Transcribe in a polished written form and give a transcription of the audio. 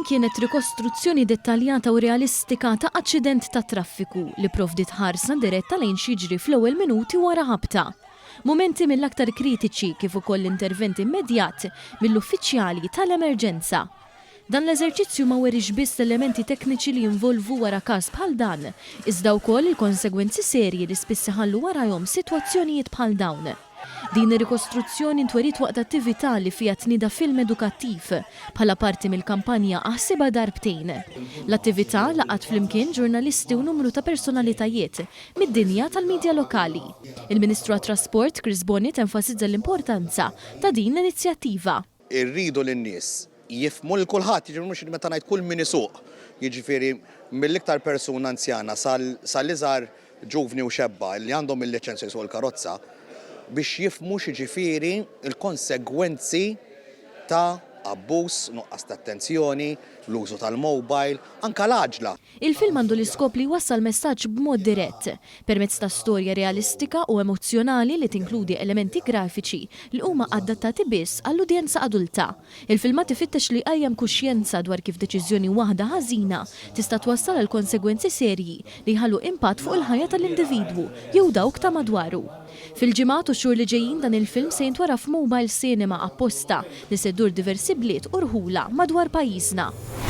kienet rikostruzzjoni dettaljata u realistika ta' aċċident ta' traffiku li provdit ħarsa diretta lejn xiġri fl-ewwel minuti wara ħabta. Momenti mill-aktar kritiċi kif ukoll intervent immedjat mill-uffiċjali tal-emerġenza. Dan l-eżerċizzju ma werix biss elementi tekniċi li jinvolvu wara każ bħal dan, iżda wkoll il-konsegwenzi serji li spiss iħallu warahom sitwazzjonijiet bħal dawn. Din ir-rikostruzzjoni ntwerit waqt attività li fiha tnieda film edukattiv bħala parti mill-kampanja Aħsibha darbtejn. L-attività laqgħet flimkien ġurnalisti u numru ta' personalitajiet mid-dinja tal-midja lokali. Il-Ministru għat-Trasport Chris Bonnet enfasizza l-importanza ta' din l-inizjattiva. Irridu lin-nies jifhmu l kulħadd, jiġifieri mhux meta ngħid kull min isuq, jiġifieri mill-iktar persuna anzjana sal-iżgħar ġuvni u xebba li għandhom il-liċenzja jsuq il-karozza biex jifhmu x'jiġifieri l-konsegwenzi ta' abbuż, nuqqas ta' attenzjoni, l-użu tal-mobile, anke l-għaġla. Il-film għandu l-iskop li wassal messaġġ b'mod dirett, permezz ta' storja realistika u emozzjonali li tinkludi elementi grafiċi li huma adattati biss għall-udjenza adulta. Il-filmat ifittex li qajjem kuxjenza dwar kif deċiżjoni waħda ħażina tista' twassal għal konsegwenzi serji li jħallu impatt fuq il-ħajja tal-individwu jew dawk ta' madwaru. Fil-ġimgħat u xhur li ġejjin dan il-film se jintwara f'mobile cinema apposta li se jdur diversi bliet u rħula madwar pajjiżna.